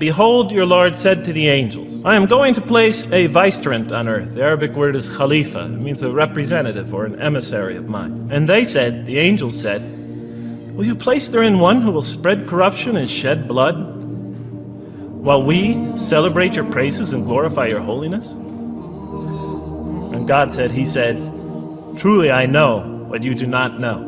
Behold, your Lord said to the angels, I am going to place a vicegerent on earth. The Arabic word is khalifa. It means a representative or an emissary of mine. And they said, the angels said, will you place therein one who will spread corruption and shed blood, while we celebrate your praises and glorify your holiness? And God said, he said, truly I know what you do not know.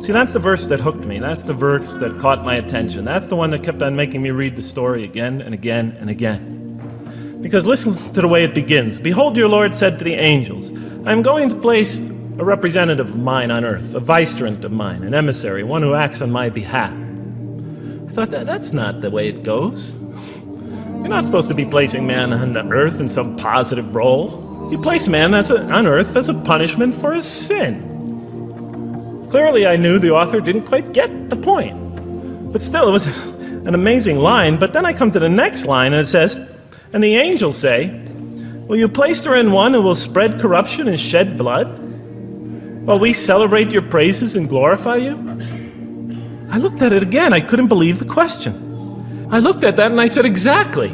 See, that's the verse that hooked me. That's the verse that caught my attention. That's the one that kept on making me read the story again and again and again. Because listen to the way it begins. Behold, your Lord said to the angels, I am going to place a representative of mine on earth, a vicegerent of mine, an emissary, one who acts on my behalf. I thought, that's not the way it goes. You're not supposed to be placing man on earth in some positive role. You place man on earth as a punishment for his sin. Clearly, I knew the author didn't quite get the point. But still, it was an amazing line. But then I come to the next line, and it says, and the angels say, will you place therein one who will spread corruption and shed blood, while we celebrate your praises and glorify you? I looked at it again. I couldn't believe the question. I looked at that, and I said, exactly.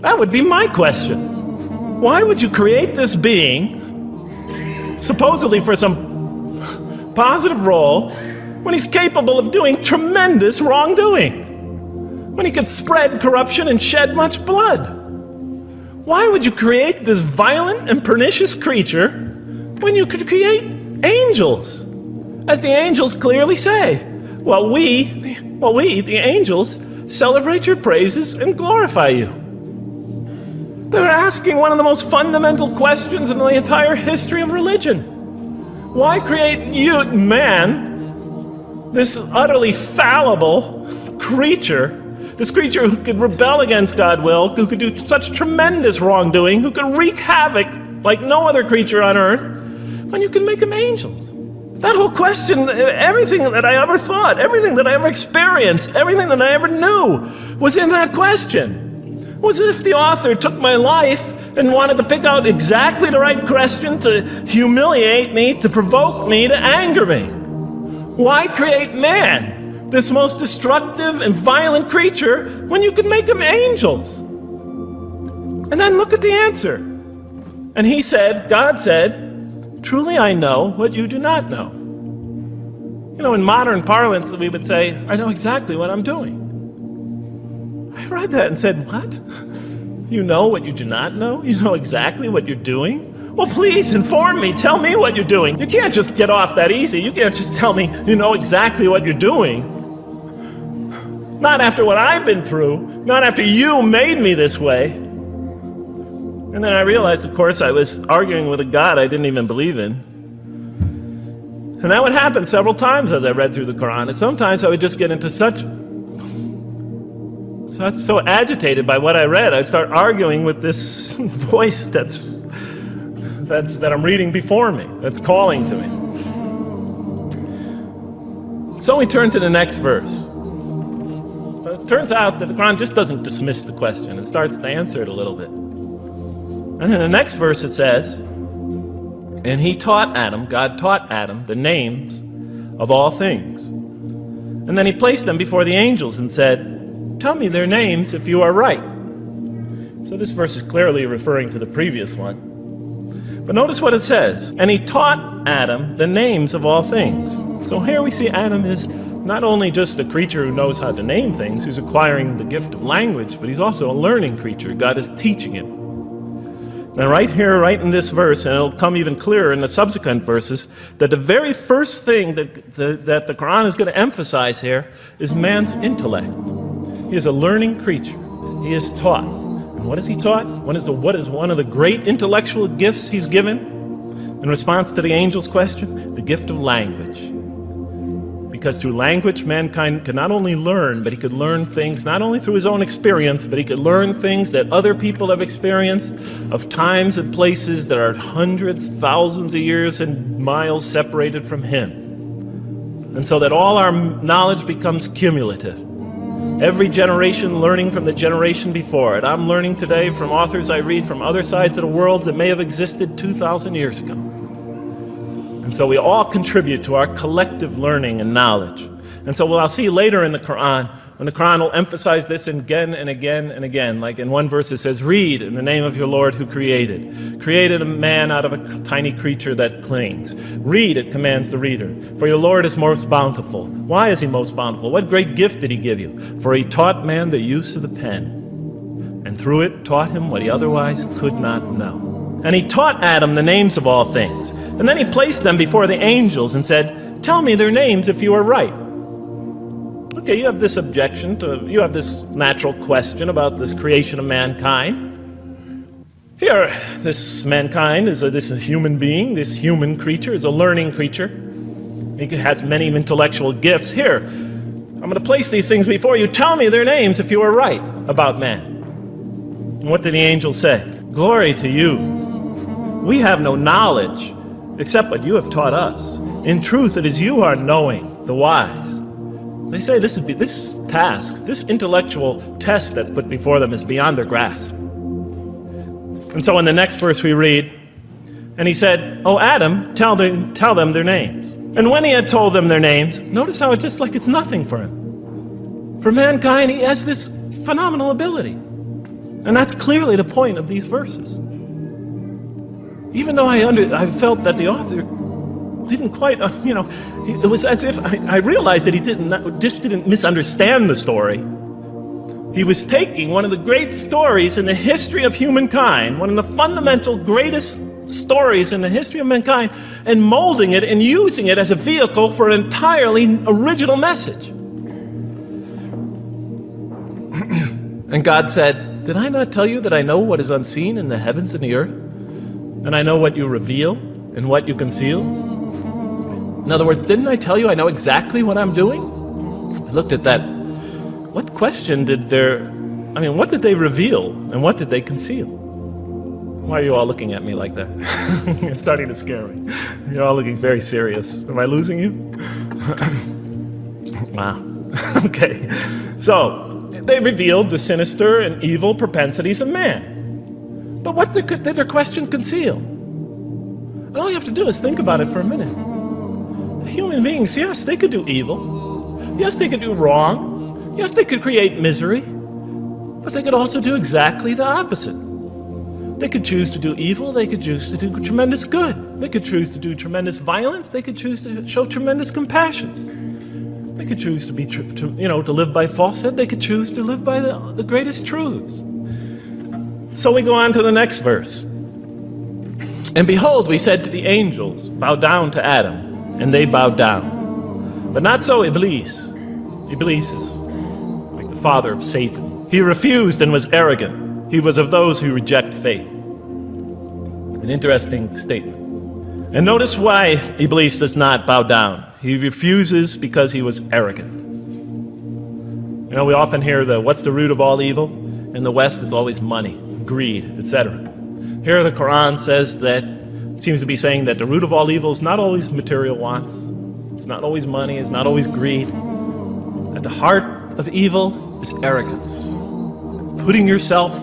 That would be my question. Why would you create this being, supposedly for some positive role, when he's capable of doing tremendous wrongdoing, when he could spread corruption and shed much blood? Why would you create this violent and pernicious creature when you could create angels? As the angels clearly say, well, we, the angels, celebrate your praises and glorify you. They're asking one of the most fundamental questions in the entire history of religion. Why create you, man, this utterly fallible creature, this creature who could rebel against God's will, who could do such tremendous wrongdoing, who could wreak havoc like no other creature on earth, when you can make them angels? That whole question, everything that I ever thought, everything that I ever experienced, everything that I ever knew was in that question. It was as if the author took my life and wanted to pick out exactly the right question to humiliate me, to provoke me, to anger me. Why create man, this most destructive and violent creature, when you could make them angels? And then look at the answer. And he said, God said, truly I know what you do not know. You know, in modern parlance, we would say, I know exactly what I'm doing. I read that and said, what? You know what you do not know? You know exactly what you're doing? Well, please inform me. Tell me what you're doing. You can't just get off that easy. You can't just tell me you know exactly what you're doing. Not after what I've been through. Not after you made me this way. And then I realized, of course, I was arguing with a God I didn't even believe in. And that would happen several times as I read through the Quran. And sometimes I would just get into so agitated by what I read, I'd start arguing with this voice that I'm reading before me, that's calling to me. So we turn to the next verse. It turns out that the Quran just doesn't dismiss the question, it starts to answer it a little bit. And in the next verse it says, and he taught Adam, God taught Adam, the names of all things. And then he placed them before the angels and said, tell me their names if you are right. So this verse is clearly referring to the previous one. But notice what it says. And he taught Adam the names of all things. So here we see Adam is not only just a creature who knows how to name things, who's acquiring the gift of language, but he's also a learning creature. God is teaching him. Now right here, right in this verse, and it'll come even clearer in the subsequent verses, that the very first thing that the Quran is going to emphasize here is man's intellect. He is a learning creature. He is taught. And what is he taught? What is one of the great intellectual gifts he's given in response to the angel's question? The gift of language. Because through language, mankind can not only learn, but he could learn things not only through his own experience, but he could learn things that other people have experienced of times and places that are hundreds, thousands of years and miles separated from him. And so that all our knowledge becomes cumulative. Every generation learning from the generation before it. I'm learning today from authors I read from other sides of the world that may have existed 2,000 years ago. And so we all contribute to our collective learning and knowledge. And so what I'll see later in the Quran, And the Quran will emphasize this again and again and again. Like in one verse it says, read in the name of your Lord who created a man out of a tiny creature that clings. Read, it commands the reader. For your Lord is most bountiful. Why is he most bountiful? What great gift did he give you? For he taught man the use of the pen, and through it taught him what he otherwise could not know. And he taught Adam the names of all things. And then he placed them before the angels and said, tell me their names if you are right. Okay, you have this you have this natural question about this creation of mankind. Here, this mankind is this human being, this human creature is a learning creature. He has many intellectual gifts. Here, I'm going to place these things before you. Tell me their names if you are right about man. And what did the angel say? Glory to you. We have no knowledge except what you have taught us. In truth, it is you who are knowing, the wise. They say this task, this intellectual test that's put before them is beyond their grasp. And so in the next verse we read, and he said, oh Adam, tell them their names. And when he had told them their names, notice how it's nothing for him. For mankind, he has this phenomenal ability. And that's clearly the point of these verses. Even though I felt that the author didn't quite, it was as if I realized that he didn't misunderstand the story. He was taking one of the great stories in the history of humankind, one of the fundamental greatest stories in the history of mankind, and molding it and using it as a vehicle for an entirely original message. And God said, did I not tell you that I know what is unseen in the heavens and the earth? And I know what you reveal and what you conceal? In other words, didn't I tell you I know exactly what I'm doing? I looked at that. What question what did they reveal and what did they conceal? Why are you all looking at me like that? You're starting to scare me. You're all looking very serious. Am I losing you? Wow. Okay. So, they revealed the sinister and evil propensities of man. But what did their question conceal? And all you have to do is think about it for a minute. Human beings, yes, they could do evil. Yes, they could do wrong. Yes, they could create misery. But they could also do exactly the opposite. They could choose to do evil. They could choose to do tremendous good. They could choose to do tremendous violence. They could choose to show tremendous compassion. They could choose to live by falsehood. They could choose to live by the greatest truths. So we go on to the next verse. And behold, we said to the angels, bow down to Adam. And they bowed down. But not so Iblis. Iblis is like the father of Satan. He refused and was arrogant. He was of those who reject faith. An interesting statement. And notice why Iblis does not bow down. He refuses because he was arrogant. We often hear what's the root of all evil? In the West, it's always money, greed, etc. Here the Quran says seems to be saying that the root of all evil is not always material wants. It's not always money. It's not always greed. At the heart of evil is arrogance. Putting yourself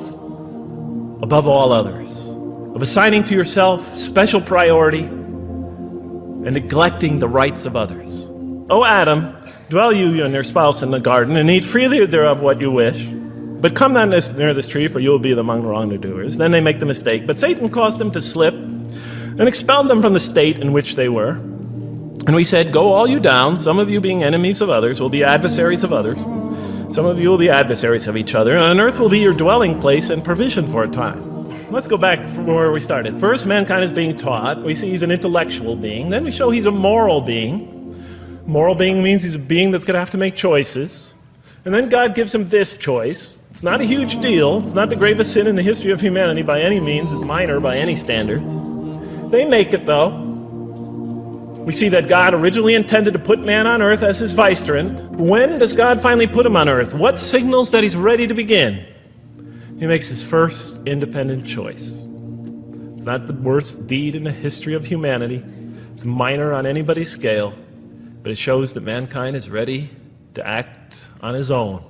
above all others. Of assigning to yourself special priority and neglecting the rights of others. O Adam, dwell you and your spouse in the garden and eat freely thereof what you wish. But come not near this tree, for you will be among the wrongdoers. Then they make the mistake. But Satan caused them to slip and expelled them from the state in which they were. And we said, go all you down, some of you being enemies of others will be adversaries of others. Some of you will be adversaries of each other, and on earth will be your dwelling place and provision for a time. Let's go back from where we started. First, mankind is being taught. We see he's an intellectual being. Then we show he's a moral being. Moral being means he's a being that's going to have to make choices. And then God gives him this choice. It's not a huge deal. It's not the gravest sin in the history of humanity by any means. It's minor by any standards. They make it, though. We see that God originally intended to put man on earth as his vicegerent. When does God finally put him on earth? What signals that he's ready to begin? He makes his first independent choice. It's not the worst deed in the history of humanity. It's minor on anybody's scale, but it shows that mankind is ready to act on his own.